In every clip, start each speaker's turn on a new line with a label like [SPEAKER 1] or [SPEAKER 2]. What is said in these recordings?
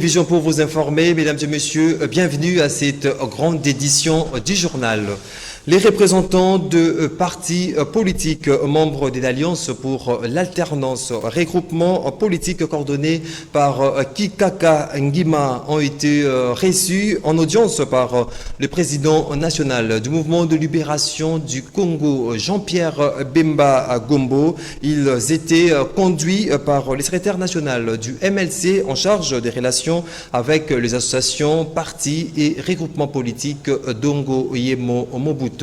[SPEAKER 1] Vision pour vous informer, mesdames et messieurs, bienvenue à cette grande édition du journal. Les représentants de partis politiques, membres de l'Alliance pour l'alternance, regroupement politique coordonné par Kikaka Ngima, ont été reçus en audience par le président national du mouvement de libération du Congo, Jean-Pierre Bemba Gombo. Ils étaient conduits par le secrétaire national du MLC en charge des relations avec les associations, partis et regroupements politiques d'Ongo Yemo Mobutu.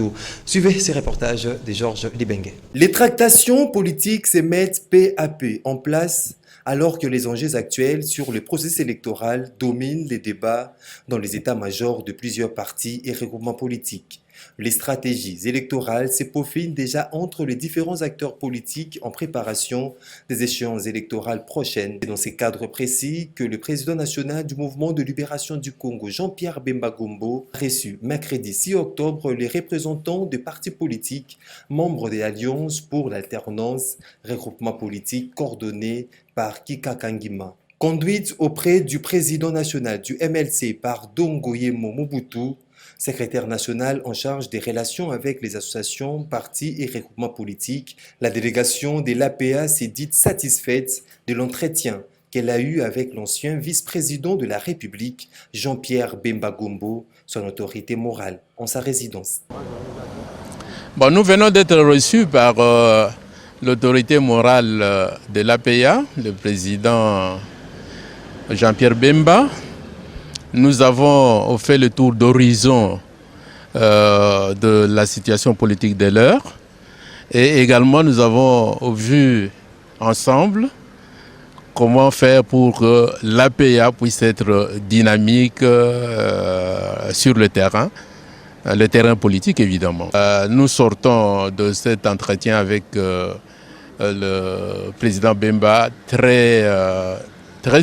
[SPEAKER 1] Suivez ces reportages de Georges Libengue. Les tractations politiques se mettent peu à peu en place alors que les enjeux actuels sur le processus électoral dominent les débats dans les états-majors de plusieurs partis et regroupements politiques. Les stratégies électorales se peaufinent déjà entre les différents acteurs politiques en préparation des échéances électorales prochaines. C'est dans ces cadres précis que le président national du mouvement de libération du Congo, Jean-Pierre Bemba Gombo, a reçu mercredi 6 octobre les représentants des partis politiques, membres de l'Alliance pour l'alternance, regroupement politique coordonné par Kikaka Ngima. Conduite auprès du président national du MLC par Dongo Yemo Mobutu, secrétaire national en charge des relations avec les associations, partis et regroupements politiques, la délégation de l'APA s'est dite satisfaite de l'entretien qu'elle a eu avec l'ancien vice-président de la République, Jean-Pierre Bemba Gombo, son autorité morale, en sa résidence.
[SPEAKER 2] Bon, nous venons d'être reçus par l'autorité morale de l'APA, le président Jean-Pierre Bemba. Nous avons fait le tour d'horizon de la situation politique de l'heure et également nous avons vu ensemble comment faire pour que l'APA puisse être dynamique sur le terrain politique évidemment. Nous sortons de cet entretien avec le président Bemba très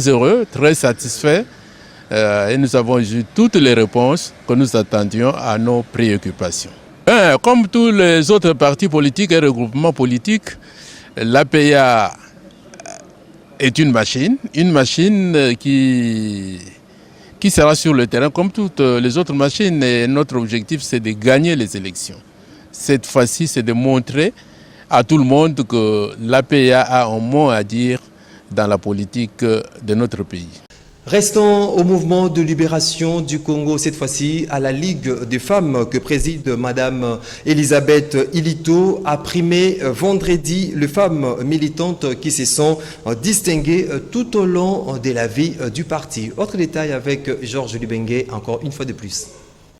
[SPEAKER 2] heureux, très satisfait. Et nous avons eu toutes les réponses que nous attendions à nos préoccupations. Comme tous les autres partis politiques et regroupements politiques, l'APA est une machine qui sera sur le terrain comme toutes les autres machines. Et notre objectif, c'est de gagner les élections. Cette fois-ci, c'est de montrer à tout le monde que l'APA a un mot à dire dans la politique de notre pays.
[SPEAKER 1] Restons au mouvement de libération du Congo, cette fois-ci à la Ligue des femmes que préside Madame Elisabeth Ilito, a primé vendredi les femmes militantes qui se sont distinguées tout au long de la vie du parti. Autre détail avec Georges Libengue, encore une fois de plus.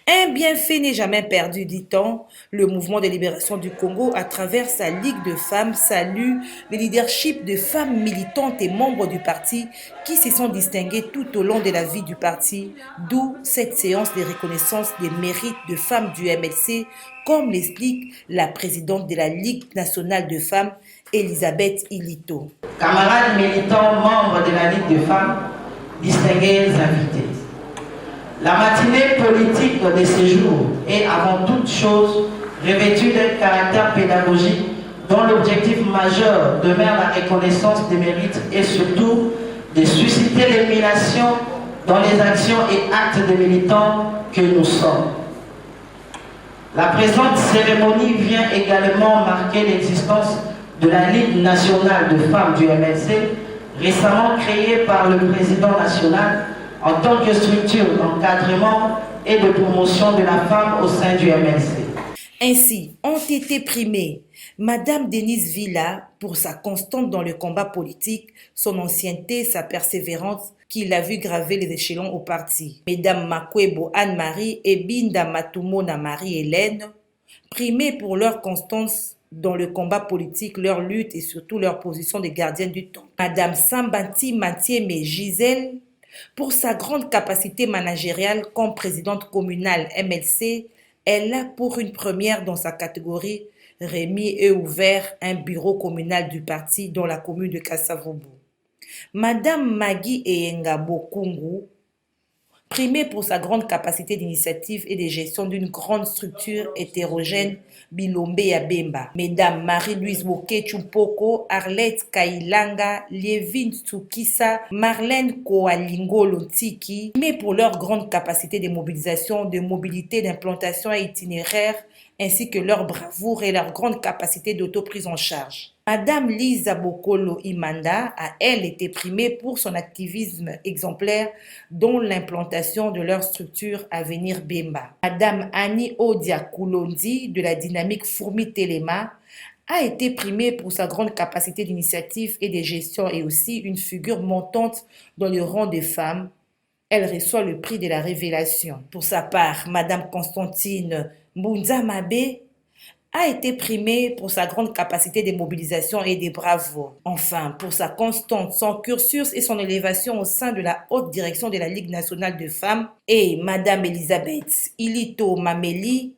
[SPEAKER 3] Un bienfait n'est jamais perdu, dit-on. Le mouvement de libération du Congo, à travers sa Ligue de femmes, salue le leadership de femmes militantes et membres du parti qui se sont distinguées tout au long de la vie du parti, d'où cette séance de reconnaissance des mérites de femmes du MLC, comme l'explique la présidente de la Ligue nationale de femmes, Elisabeth Ilito.
[SPEAKER 4] Camarades militants, membres de la Ligue de femmes, distingués invités. La matinée politique de ce jour est avant toute chose revêtue d'un caractère pédagogique dont l'objectif majeur demeure la reconnaissance des mérites et surtout de susciter l'émulation dans les actions et actes des militants que nous sommes. La présente cérémonie vient également marquer l'existence de la Ligue nationale de femmes du MLC, récemment créée par le président national en tant que structure d'encadrement et de promotion de la femme au sein du MLC.
[SPEAKER 3] Ainsi ont été primées Madame Denise Villa pour sa constante dans le combat politique, son ancienneté, sa persévérance qui l'a vu graver les échelons au parti. Mesdames Makwebo Anne-Marie et Binda Matumona Marie-Hélène, primées pour leur constance dans le combat politique, leur lutte et surtout leur position de gardienne du temps. Madame Sambanti Mathieme Gisèle, pour sa grande capacité managériale comme présidente communale MLC, elle a pour une première dans sa catégorie remis et ouvert un bureau communal du parti dans la commune de Kassavobo. Madame Magui Eyenga Bokungu, Primée pour sa grande capacité d'initiative et de gestion d'une grande structure hétérogène, Bilombe ya Bemba. Mesdames Marie-Louise Woke Chumpoko, Arlette Kailanga, Lievine Tsukisa, Marlène Koalingo Lontiki, mais pour leur grande capacité de mobilisation, de mobilité, d'implantation et itinéraire, ainsi que leur bravoure et leur grande capacité d'autoprise en charge. Madame Lisa Bokolo Imanda a, elle, été primée pour son activisme exemplaire, dont l'implantation de leur structure Avenir Bemba. Madame Annie Odia Koulondi, de la dynamique Fourmi Telema, a été primée pour sa grande capacité d'initiative et de gestion et aussi une figure montante dans le rang des femmes. Elle reçoit le prix de la révélation. Pour sa part, Madame Constantine Mbunza Mabe a été primée pour sa grande capacité de mobilisation et de bravoure. Enfin, pour sa constante, son cursus et son élévation au sein de la haute direction de la Ligue nationale de femmes, et Madame Elisabeth Ilito Mameli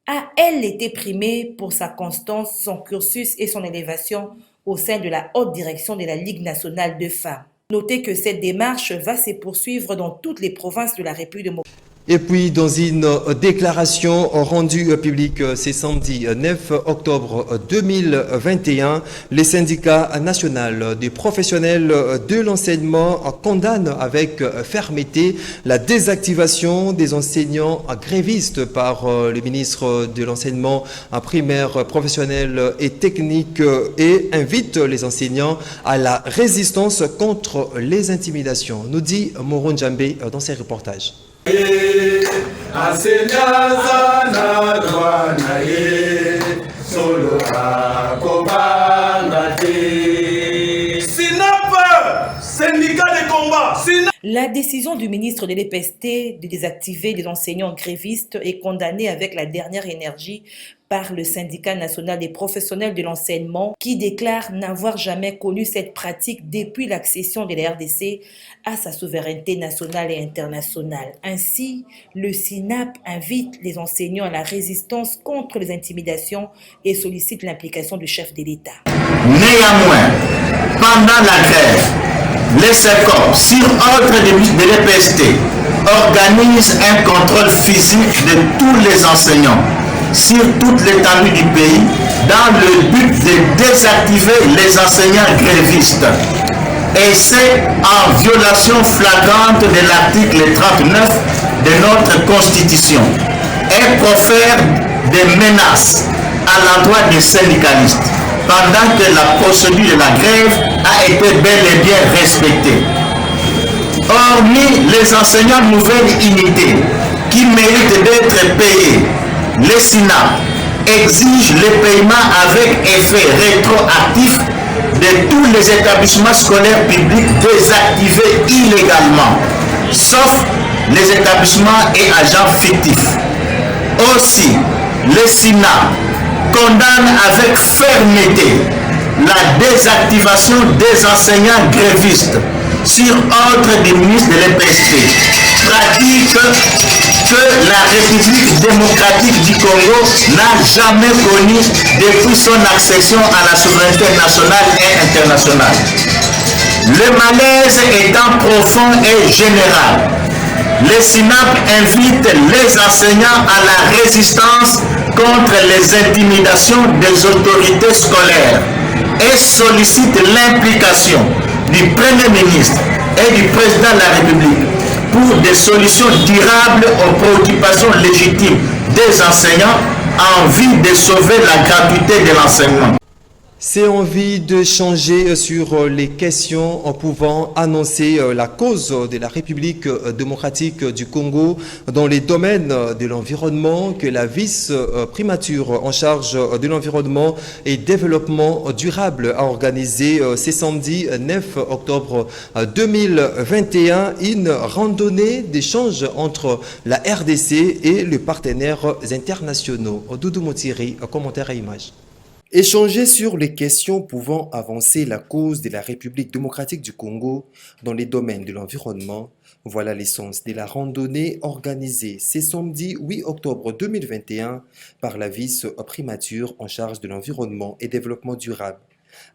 [SPEAKER 3] a, elle, été primée pour sa constance, son cursus et son élévation au sein de la haute direction de la Ligue nationale de femmes. Notez que cette démarche va se poursuivre dans toutes les provinces de la République démocratique.
[SPEAKER 1] Et puis, dans une déclaration rendue publique ce samedi 9 octobre 2021, les syndicats nationaux des professionnels de l'enseignement condamnent avec fermeté la désactivation des enseignants grévistes par le ministre de l'enseignement primaire, professionnel et technique et invitent les enseignants à la résistance contre les intimidations, nous dit Moron Djambé dans ses reportages.
[SPEAKER 3] La décision du ministre de l'EPST de désactiver les enseignants grévistes est condamnée avec la dernière énergie par le syndicat national des professionnels de l'enseignement qui déclare n'avoir jamais connu cette pratique depuis l'accession de la RDC à sa souveraineté nationale et internationale. Ainsi, le SINAP invite les enseignants à la résistance contre les intimidations et sollicite l'implication du chef de l'État.
[SPEAKER 5] Néanmoins, pendant la grève, les SECOP, sur ordre de l'EPST, organisent un contrôle physique de tous les enseignants sur toute l'étendue du pays dans le but de désactiver les enseignants grévistes. Et c'est en violation flagrante de l'article 39 de notre Constitution et profère des menaces à l'endroit des syndicalistes pendant que la procédure de la grève a été bel et bien respectée. Hormis les enseignants nouvelles unités qui méritent d'être payés, les SINAP exigent le paiement avec effet rétroactif de tous les établissements scolaires publics désactivés illégalement, sauf les établissements et agents fictifs. Aussi, les SINAP condamnent avec fermeté la désactivation des enseignants grévistes sur ordre du ministre de l'EPST, pratique que la République démocratique du Congo n'a jamais connue depuis son accession à la souveraineté nationale et internationale. Le malaise étant profond et général, les SINAP invitent les enseignants à la résistance contre les intimidations des autorités scolaires et sollicitent l'implication du Premier ministre et du Président de la République pour des solutions durables aux préoccupations légitimes des enseignants en vue de sauver la gratuité de l'enseignement.
[SPEAKER 1] C'est envie de changer sur les questions en pouvant annoncer la cause de la République démocratique du Congo dans les domaines de l'environnement que la vice-primature en charge de l'environnement et développement durable a organisé ce samedi 9 octobre 2021 une randonnée d'échange entre la RDC et les partenaires internationaux. Doudou Motiri, commentaire et image. Échanger sur les questions pouvant avancer la cause de la République démocratique du Congo dans les domaines de l'environnement, voilà l'essence de la randonnée organisée ce samedi 8 octobre 2021 par la vice-primature en charge de l'environnement et développement durable.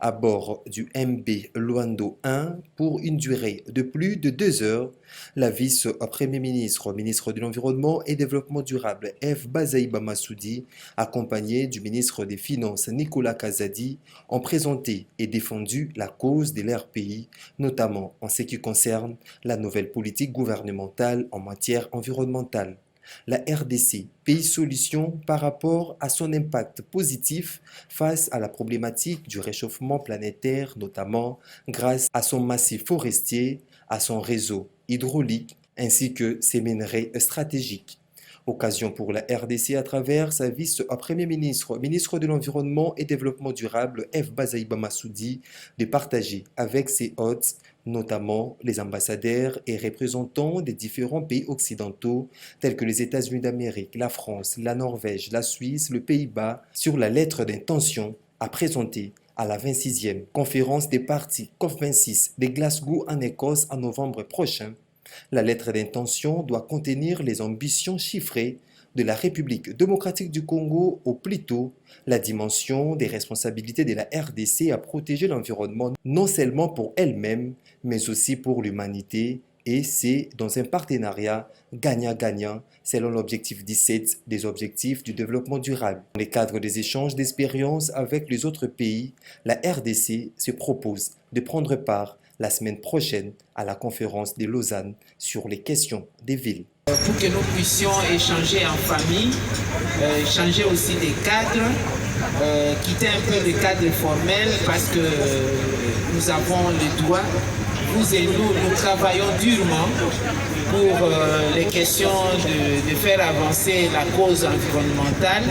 [SPEAKER 1] à bord du MB Luando 1 pour une durée de plus de 2 heures. La vice-premier ministre, ministre de l'Environnement et Développement durable, F. Bazaïba Massoudi, accompagné du ministre des Finances, Nicolas Kazadi, ont présenté et défendu la cause de leur pays, notamment en ce qui concerne la nouvelle politique gouvernementale en matière environnementale. La RDC, pays solution par rapport à son impact positif face à la problématique du réchauffement planétaire, notamment grâce à son massif forestier, à son réseau hydraulique ainsi que ses minerais stratégiques. Occasion pour la RDC à travers sa vice-premier ministre, ministre de l'Environnement et Développement durable, F. Bazaïba Massoudi, de partager avec ses hôtes, notamment les ambassadeurs et représentants des différents pays occidentaux tels que les États-Unis d'Amérique, la France, la Norvège, la Suisse, le Pays-Bas, sur la lettre d'intention à présenter à la 26e conférence des partis COP26 de Glasgow en Écosse en novembre prochain. La lettre d'intention doit contenir les ambitions chiffrées de la République démocratique du Congo, ou plutôt la dimension des responsabilités de la RDC à protéger l'environnement, non seulement pour elle-même, mais aussi pour l'humanité, et c'est dans un partenariat gagnant-gagnant selon l'objectif 17 des objectifs du développement durable. Dans le cadre des échanges d'expériences avec les autres pays, la RDC se propose de prendre part la semaine prochaine à la conférence de Lausanne sur les questions des villes.
[SPEAKER 6] Pour que nous puissions échanger en famille, changer aussi des cadres, quitter un peu les cadres formels parce que nous avons le droit, vous et nous travaillons durement pour les questions de faire avancer la cause environnementale.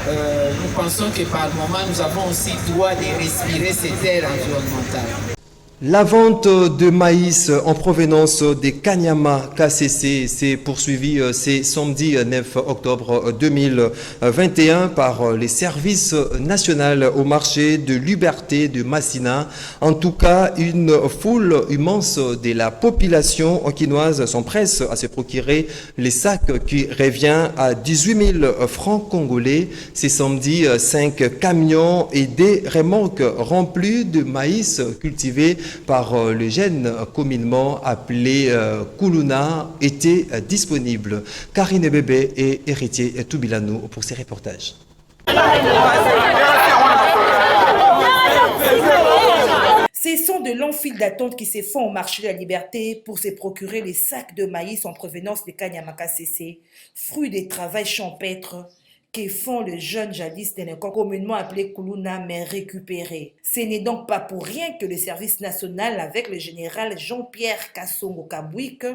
[SPEAKER 6] Nous pensons que par moment, nous avons aussi le droit de respirer cette air environnementale.
[SPEAKER 1] La vente de maïs en provenance des Kanyama KCC s'est poursuivie ce samedi 9 octobre 2021 par les services nationaux au marché de Liberté de Massina. En tout cas, une foule immense de la population quinoise s'empresse à se procurer les sacs qui revient à 18 000 francs congolais. Ce samedi, 5 camions et des remorques remplies de maïs cultivés par le jeune communément appelé Kuluna étaient disponibles. Karine Bébé et Héritier Toubilano pour ces reportages.
[SPEAKER 3] Ce sont de longues files d'attente qui se font au marché de la Liberté pour se procurer les sacs de maïs en provenance de Kanyama KCC, fruit des travaux champêtres que font les jeunes jadis délinquants communément appelés Kuluna mais récupérés. Ce n'est donc pas pour rien que le service national avec le général Jean-Pierre Kassongo Kabouik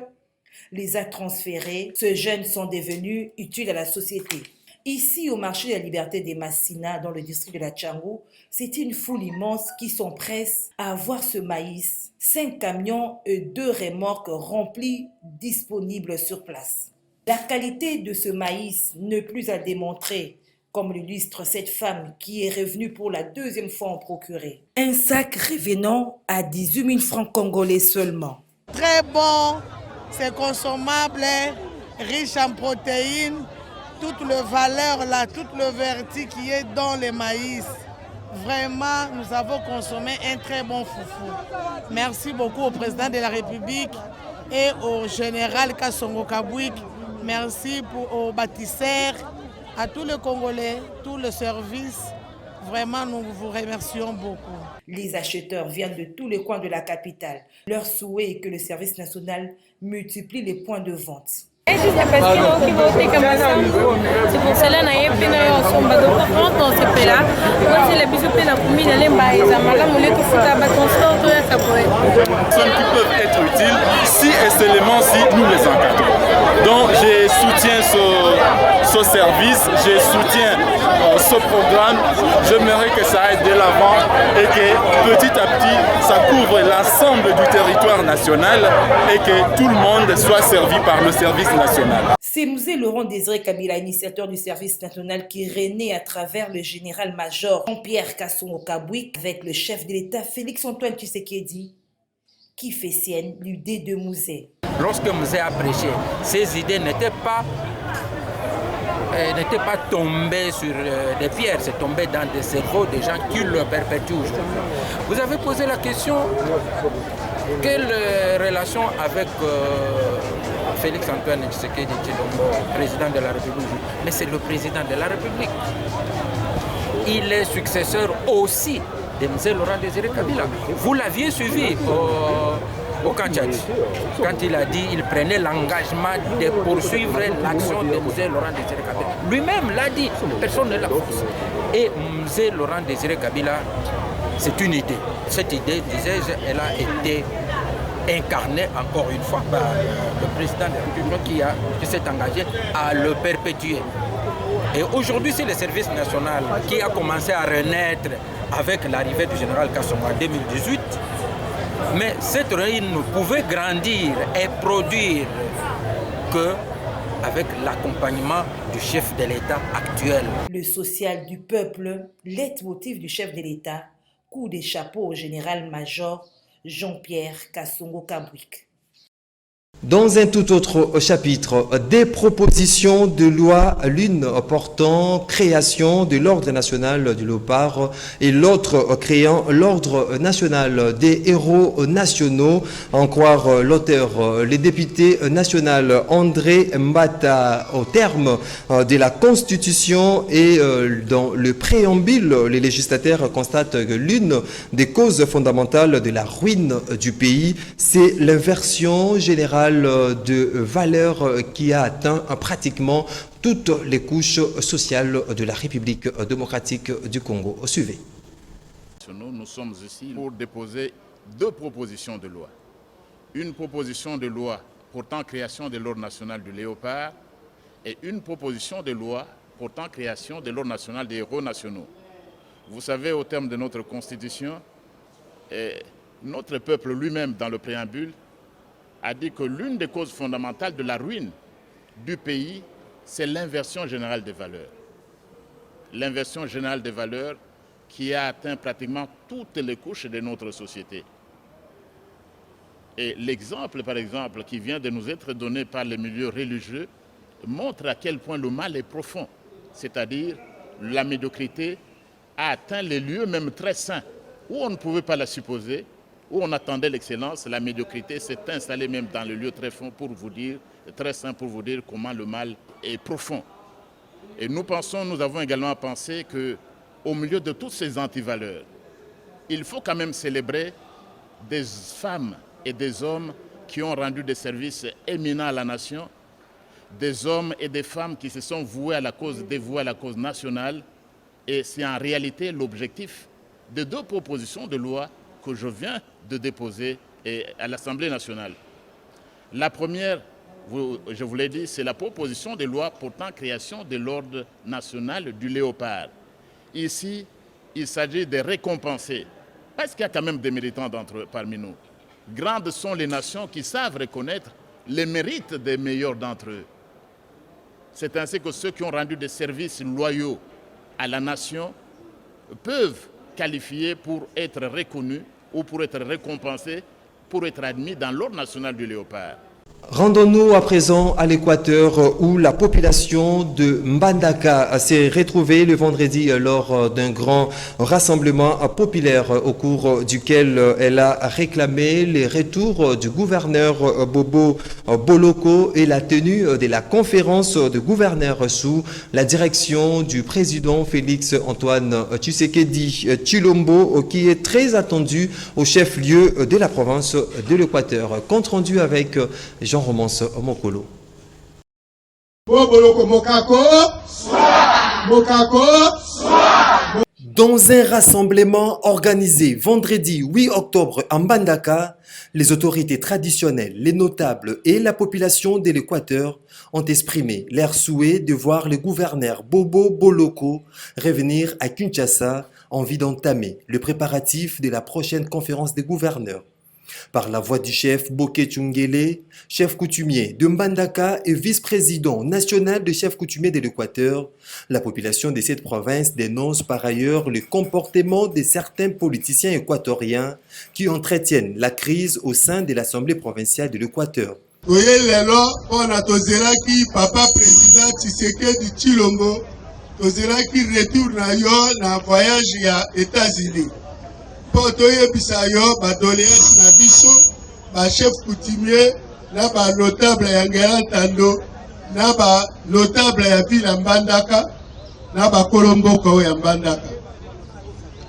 [SPEAKER 3] les a transférés. Ces jeunes sont devenus utiles à la société. Ici, au marché de la Liberté des Massina, dans le district de la Tchangou, c'est une foule immense qui s'empresse à avoir ce maïs. 5 camions et 2 remorques remplis disponibles sur place. La qualité de ce maïs n'est plus à démontrer, comme l'illustre cette femme qui est revenue pour la 2e fois en procurer. Un sac revenant à 18 000 francs congolais seulement.
[SPEAKER 7] Très bon, c'est consommable, riche en protéines, toute la valeur là, toute le vertu qui est dans le maïs. Vraiment, nous avons consommé un très bon foufou. Merci beaucoup au président de la République et au général Kassongo Kabouik. Merci aux bâtisseurs, à tous les Congolais, tous les services. Vraiment, nous vous remercions beaucoup.
[SPEAKER 3] Les acheteurs viennent de tous les coins de la capitale. Leur souhait est que le service national multiplie les points de vente.
[SPEAKER 8] C'est pour cela que
[SPEAKER 9] qui peuvent être utiles si et seulement si nous les encadrons. Donc je soutiens ce service, je soutiens ce programme. J'aimerais que ça aille de l'avant et que petit à petit ça couvre l'ensemble du territoire national et que tout le monde soit servi par le service national.
[SPEAKER 3] C'est Mzee Laurent Désiré Kabila, initiateur du service national qui renaît à travers le général-major Jean-Pierre Kassongo Kabouik avec le chef de l'État Félix-Antoine Tshisekedi qui fait sienne l'idée de Mzee.
[SPEAKER 10] Lorsque Mzee a prêché, ces idées n'étaient pas
[SPEAKER 8] n'était pas tombé sur des pierres, c'est tombé dans des cerveaux des gens qui le perpétuent aujourd'hui. Vous avez posé la question, quelle relation avec Félix Antoine Tshisekedi Tshilombo, président de la République? Mais c'est le président de la République. Il est successeur aussi de M. Laurent Désiré Kabila. Vous l'aviez suivi au Kantchadji, quand il a dit qu'il prenait l'engagement de poursuivre l'action de M. Laurent Désiré Kabila. Lui-même l'a dit, personne ne l'a forcé. Et M. Laurent Désiré Kabila, c'est une idée. Cette idée, disais-je, elle a été incarnée encore une fois par le président de la République qui s'est engagé à le perpétuer. Et aujourd'hui, c'est le service national qui a commencé à renaître avec l'arrivée du général Kasongo en 2018. Mais cette réunion ne pouvait grandir et produire qu'avec l'accompagnement du chef de l'État actuel.
[SPEAKER 3] Le social du peuple, leitmotiv du chef de l'État, coup des chapeaux au général-major Jean-Pierre Kasongo Kabwik.
[SPEAKER 1] Dans un tout autre chapitre, des propositions de loi, l'une portant création de l'ordre national du léopard et l'autre créant l'ordre national des héros nationaux. En croire l'auteur, les députés national André Mbata, au terme de la Constitution et dans le préambule, les législateurs constatent que l'une des causes fondamentales de la ruine du pays, c'est l'inversion générale de valeurs qui a atteint pratiquement toutes les couches sociales de la République démocratique du Congo. Suivez.
[SPEAKER 10] Nous sommes ici pour déposer deux propositions de loi. Une proposition de loi portant création de l'ordre national du léopard et une proposition de loi portant création de l'ordre national des héros nationaux. Vous savez, au terme de notre Constitution, notre peuple lui-même, dans le préambule, a dit que l'une des causes fondamentales de la ruine du pays, c'est l'inversion générale des valeurs. L'inversion générale des valeurs qui a atteint pratiquement toutes les couches de notre société. Et l'exemple, par exemple, qui vient de nous être donné par les milieux religieux, montre à quel point le mal est profond. C'est-à-dire, la médiocrité a atteint les lieux même très saints, où on ne pouvait pas la supposer, où on attendait l'excellence. La médiocrité s'est installée même dans le lieu très fond pour vous dire, très sain pour vous dire comment le mal est profond. Et nous avons également pensé qu'au milieu de toutes ces antivaleurs, il faut quand même célébrer des femmes et des hommes qui ont rendu des services éminents à la nation, des hommes et des femmes qui se sont dévoués à la cause nationale. Et c'est en réalité l'objectif de deux propositions de loi que je viens de déposer à l'Assemblée nationale. La première, je vous l'ai dit, c'est la proposition de loi portant création de l'ordre national du léopard. Ici, il s'agit de récompenser, parce qu'il y a quand même des méritants parmi nous. Grandes sont les nations qui savent reconnaître les mérites des meilleurs d'entre eux. C'est ainsi que ceux qui ont rendu des services loyaux à la nation peuvent qualifier pour être reconnus ou pour être récompensés, pour être admis dans l'ordre national du léopard.
[SPEAKER 1] Rendons-nous à présent à l'Équateur où la population de Mbandaka s'est retrouvée le vendredi lors d'un grand rassemblement populaire au cours duquel elle a réclamé les retours du gouverneur Bobo Boloko et la tenue de la conférence de gouverneurs sous la direction du président Félix Antoine Tshisekedi Tshilombo qui est très attendu au chef-lieu de la province de l'Équateur. Compte rendu avec Jean Romance Mokolo. Dans un rassemblement organisé vendredi 8 octobre à Mbandaka, les autorités traditionnelles, les notables et la population de l'Équateur ont exprimé leur souhait de voir le gouverneur Bobo Boloko revenir à Kinshasa en vue d'entamer le préparatif de la prochaine conférence des gouverneurs. Par la voix du chef Boké Tchungele, chef coutumier de Mbandaka et vice-président national de chef coutumier de l'Équateur, la population de cette province dénonce par ailleurs le comportement de certains politiciens équatoriens qui entretiennent la crise au sein de l'Assemblée provinciale de l'Équateur.
[SPEAKER 11] Toye lelo mpona tozelaki papa président Tshisekedi Tshilombo tozelaki retour na yo na voyage ya États-Unis mpo toyebisa yo badoléance na biso bachef coutumier na banotable ya Ngela Ntando na banotable ya ville ya Mbandaka na bakolomboko ya Mbandaka.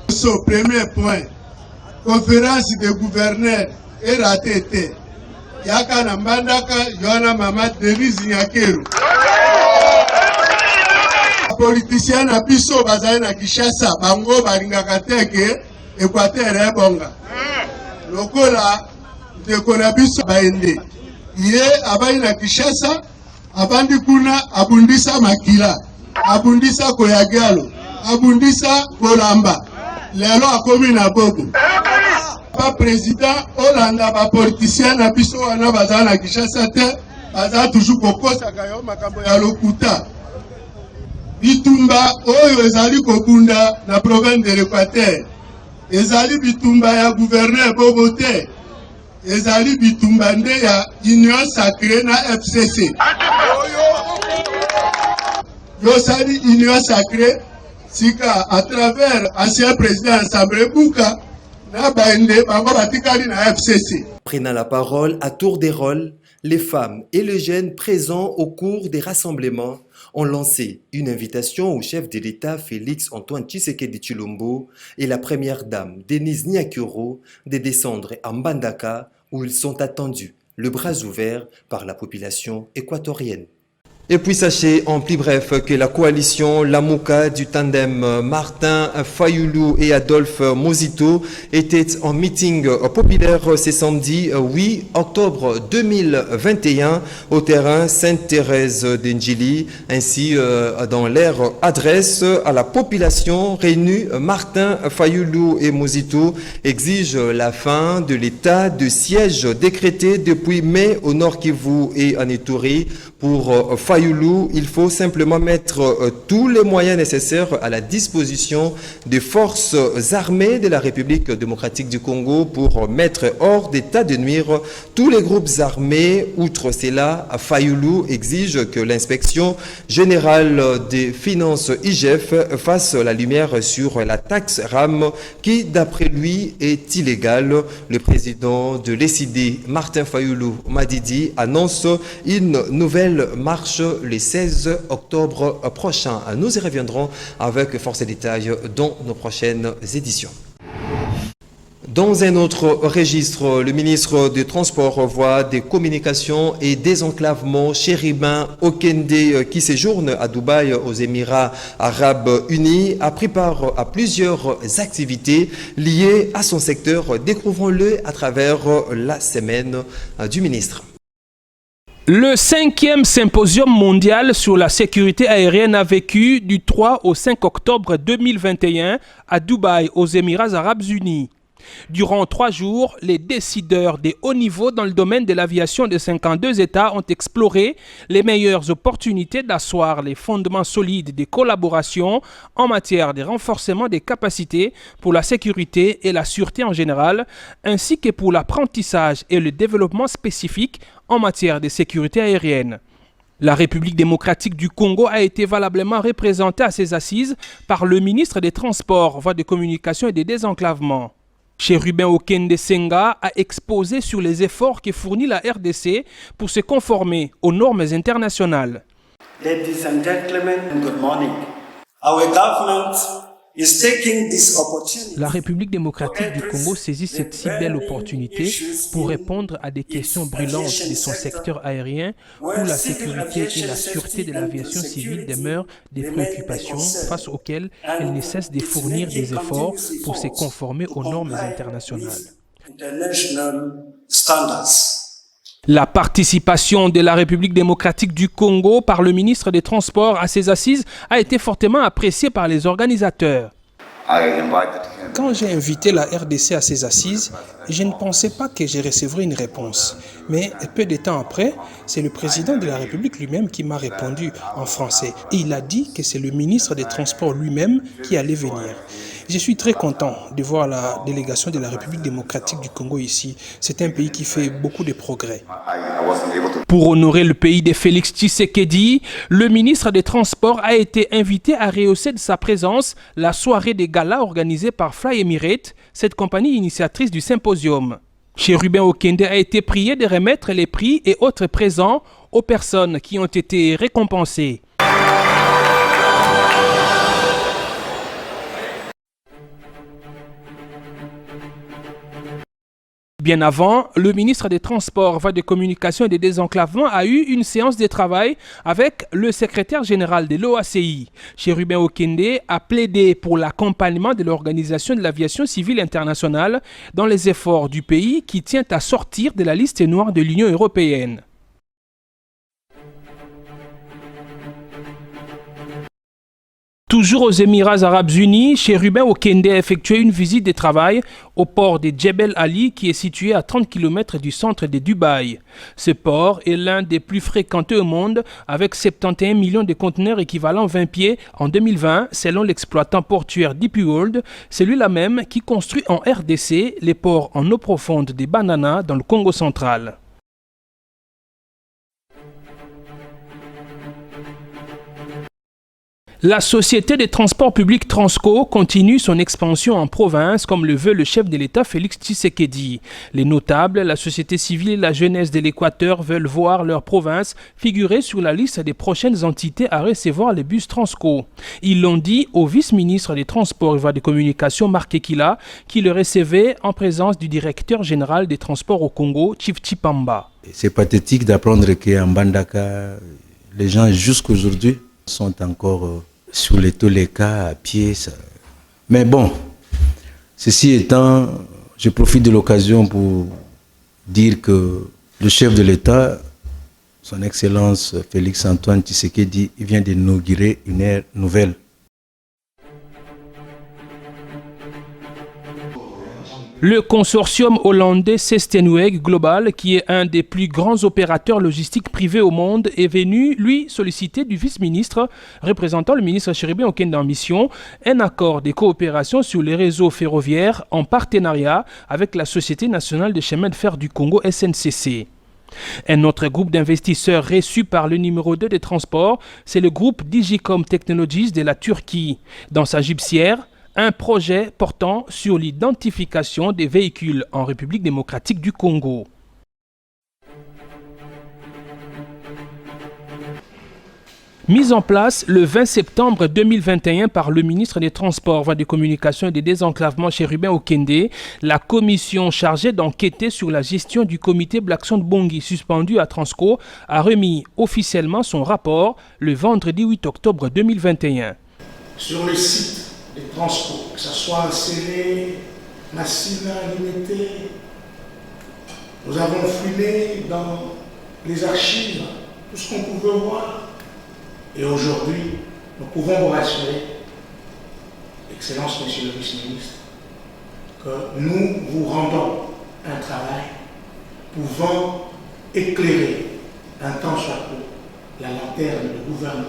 [SPEAKER 11] So premier point, conférence de gouverneurs est ratée. Yaka na Mbandaka Yohana Mama Denise Nyakeru. Politicien na biso bazali na Kinshasa bango balingaka teke Équateur ebonga. Lokola ndeko na biso baende. Ye abai na Kinshasa abandi kuna abundisa makila, abundisa koyagalo, abundisa bolamba. Lelo akomi na bobo. Pa président Hollande ba politicien na biso wana bazala na Kinshasa te, bazala toujours kokosaka yo makambo ya lokuta. Bitumba oyo ezali kobunda na province de l'Équateur. Ezali bitumba ya gouverneur bobo te. Ezali bitumba nde ya Union Sacrée na FCC. Yo sali Union Sacrée sika à travers ancien président Assemblée Bouka na baende bango batikali na FCC.
[SPEAKER 1] Prenant la parole à tour des rôles, les femmes et les jeunes présents au cours des rassemblements ont lancé une invitation au chef de l'État Félix Antoine Tshisekedi Tshilombo et la première dame Denise Nyakeru de descendre à Mbandaka où ils sont attendus, le bras ouvert par la population équatorienne. Et puis sachez en plus bref que la coalition Lamuka du tandem Martin Fayoulou et Adolphe Mosito était en meeting populaire ce samedi 8 octobre 2021 au terrain Sainte-Thérèse d'Ndjili. Ainsi, dans leur adresse à la population réunie, Martin Fayoulou et Mosito exigent la fin de l'état de siège décrété depuis mai au Nord Kivu et en Ituri. Pour Fayoulou, il faut simplement mettre tous les moyens nécessaires à la disposition des forces armées de la République démocratique du Congo pour mettre hors d'état de nuire tous les groupes armés. Outre cela, Fayoulou exige que l'inspection générale des finances IGF fasse la lumière sur la taxe RAM qui, d'après lui, est illégale. Le président de l'ECD, Martin Fayoulou Madidi, annonce une nouvelle marche le 16 octobre prochain. Nous y reviendrons avec force et détails dans nos prochaines éditions. Dans un autre registre, le ministre des Transports, Voies, des Communications et Désenclavement, Chéribin Okende, qui séjourne à Dubaï aux Émirats Arabes Unis, a pris part à plusieurs activités liées à son secteur. Découvrons-le à travers la semaine du ministre.
[SPEAKER 12] Le 5e symposium mondial sur la sécurité aérienne a vécu du 3 au 5 octobre 2021 à Dubaï, aux Émirats Arabes Unis. Durant 3 jours, les décideurs des hauts niveaux dans le domaine de l'aviation de 52 États ont exploré les meilleures opportunités d'asseoir les fondements solides des collaborations en matière de renforcement des capacités pour la sécurité et la sûreté en général, ainsi que pour l'apprentissage et le développement spécifique en matière de sécurité aérienne. La République démocratique du Congo a été valablement représentée à ces assises par le ministre des Transports, Voies de Communication et des Désenclavements. Chérubin Okende Senga a exposé sur les efforts que fournit la RDC pour se conformer aux normes internationales.
[SPEAKER 13] Ladies and gentlemen, good morning. Our government is taking this opportunity.
[SPEAKER 12] La République démocratique du Congo saisit cette si belle opportunité pour répondre à des questions brûlantes de son secteur aérien où la sécurité et la sûreté de l'aviation civile demeurent des préoccupations face auxquelles elle ne cesse de fournir des efforts pour se conformer aux normes internationales. La participation de la République démocratique du Congo par le ministre des Transports à ces assises a été fortement appréciée par les organisateurs.
[SPEAKER 14] Quand j'ai invité la RDC à ces assises, je ne pensais pas que je recevrais une réponse. Mais peu de temps après, c'est le président de la République lui-même qui m'a répondu en français. Et il a dit que c'est le ministre des Transports lui-même qui allait venir. Je suis très content de voir la délégation de la République démocratique du Congo ici. C'est un pays qui fait beaucoup de progrès.
[SPEAKER 12] Pour honorer le pays de Félix Tshisekedi, le ministre des Transports a été invité à rehausser de sa présence la soirée des galas organisée par Fly Emirates, cette compagnie initiatrice du symposium. Chérubin Okende a été prié de remettre les prix et autres présents aux personnes qui ont été récompensées. Bien avant, le ministre des Transports, Voies de Communication et des Désenclavements a eu une séance de travail avec le secrétaire général de l'OACI. Chérubin Okende a plaidé pour l'accompagnement de l'Organisation de l'Aviation Civile Internationale dans les efforts du pays qui tient à sortir de la liste noire de l'Union européenne. Toujours aux Émirats Arabes Unis, Chérubin Okende a effectué une visite de travail au port de Djebel Ali qui est situé à 30 km du centre de Dubaï. Ce port est l'un des plus fréquentés au monde avec 71 millions de conteneurs équivalent 20 pieds en 2020 selon l'exploitant portuaire DP World, celui-là même qui construit en RDC les ports en eau profonde des Banana dans le Congo central. La société de transport public Transco continue son expansion en province comme le veut le chef de l'État Félix Tshisekedi. Les notables, la société civile et la jeunesse de l'Équateur veulent voir leur province figurer sur la liste des prochaines entités à recevoir les bus Transco. Ils l'ont dit au vice-ministre des Transports et Voies de Communication Marc Ekila qui le recevait en présence du directeur général des Transports au Congo, Chief Chipamba.
[SPEAKER 15] C'est pathétique d'apprendre qu'en Bandaka, les gens jusqu'aujourd'hui sont encore sur les Toleka à pied. Ça. Mais bon, ceci étant, je profite de l'occasion pour dire que le chef de l'État, son Excellence Félix Antoine Tshisekedi, il vient d'inaugurer une ère nouvelle.
[SPEAKER 12] Le consortium hollandais Sestenweg Global, qui est un des plus grands opérateurs logistiques privés au monde, est venu, lui, solliciter du vice-ministre, représentant le ministre Chérubin Okende en mission, un accord de coopération sur les réseaux ferroviaires en partenariat avec la Société nationale des chemins de fer du Congo, SNCC. Un autre groupe d'investisseurs reçu par le numéro 2 des transports, c'est le groupe Digicom Technologies de la Turquie. Dans sa gibecière, un projet portant sur l'identification des véhicules en République démocratique du Congo. Mise en place le 20 septembre 2021 par le ministre des Transports, Voies de Communication et des Désenclavements Chérubin Okende, la commission chargée d'enquêter sur la gestion du comité Black Sand Bongi suspendu à Transco a remis officiellement son rapport le vendredi 8 octobre 2021.
[SPEAKER 16] Sur le site des transports, que ce soit en scellé, Massina, Limité, nous avons fouillé dans les archives tout ce qu'on pouvait voir. Et aujourd'hui, nous pouvons vous rassurer, Excellence, Monsieur le Vice-ministre, que nous vous rendons un travail pouvant éclairer un temps soit peu la lanterne du gouvernement.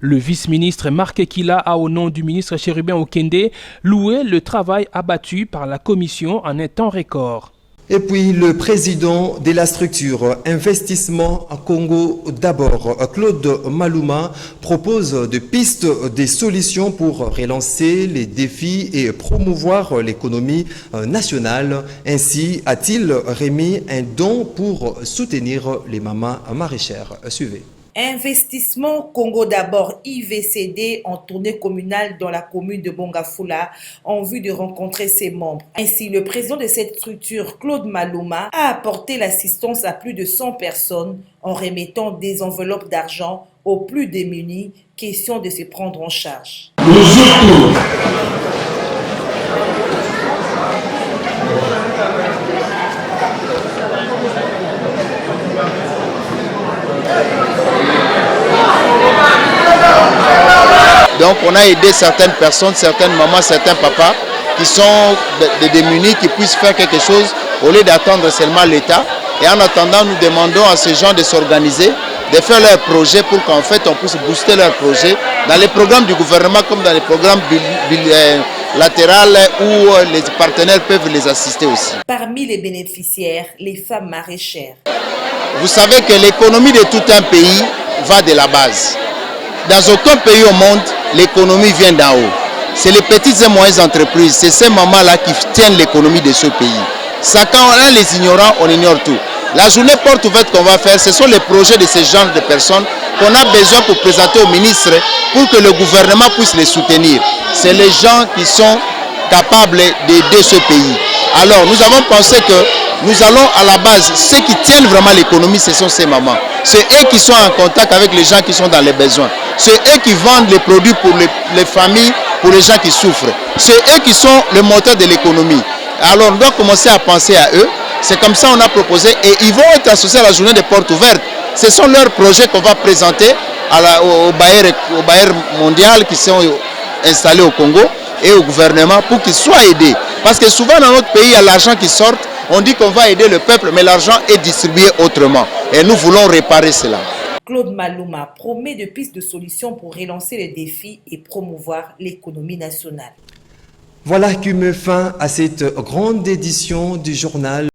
[SPEAKER 12] Le vice-ministre Marc Ekila a, au nom du ministre Chérubin Okende, loué le travail abattu par la commission en un temps record.
[SPEAKER 1] Et puis le président de la structure Investissement Congo d'abord, Claude Maluma, propose des pistes, des solutions pour relancer les défis et promouvoir l'économie nationale. Ainsi a-t-il remis un don pour soutenir les mamans maraîchères. Suivez.
[SPEAKER 3] Investissement Congo d'abord, IVCD, en tournée communale dans la commune de Bongafula en vue de rencontrer ses membres. Ainsi, le président de cette structure, Claude Maluma, a apporté l'assistance à plus de 100 personnes en remettant des enveloppes d'argent aux plus démunis, question de se prendre en charge.
[SPEAKER 17] Donc on a aidé certaines personnes, certaines mamans, certains papas qui sont des démunis, qui puissent faire quelque chose au lieu d'attendre seulement l'État. Et en attendant, nous demandons à ces gens de s'organiser, de faire leurs projets pour qu'en fait on puisse booster leurs projets dans les programmes du gouvernement comme dans les programmes latérales où les partenaires peuvent les assister aussi.
[SPEAKER 3] Parmi les bénéficiaires, les femmes maraîchères.
[SPEAKER 17] Vous savez que l'économie de tout un pays va de la base. Dans aucun pays au monde, l'économie vient d'en haut. C'est les petites et moyennes entreprises, c'est ces mamans-là qui tiennent l'économie de ce pays. Ça, quand on a les ignorants, on ignore tout. La journée porte ouverte qu'on va faire, ce sont les projets de ce genre de personnes qu'on a besoin pour présenter au ministre pour que le gouvernement puisse les soutenir. C'est les gens qui sont capables d'aider ce pays. Alors nous avons pensé que nous allons à la base, ceux qui tiennent vraiment l'économie, ce sont ces mamans. C'est eux qui sont en contact avec les gens qui sont dans les besoins. C'est eux qui vendent les produits pour les familles, pour les gens qui souffrent. C'est eux qui sont le moteur de l'économie. Alors on doit commencer à penser à eux. C'est comme ça qu'on a proposé et ils vont être associés à la journée des portes ouvertes. Ce sont leurs projets qu'on va présenter au bailleur mondial qui sont installés au Congo et au gouvernement pour qu'ils soient aidés. Parce que souvent dans notre pays, il y a l'argent qui sort, on dit qu'on va aider le peuple, mais l'argent est distribué autrement. Et nous voulons réparer cela.
[SPEAKER 3] Claude Maluma promet de pistes de solutions pour relancer les défis et promouvoir l'économie nationale.
[SPEAKER 1] Voilà qui met fin à cette grande édition du journal.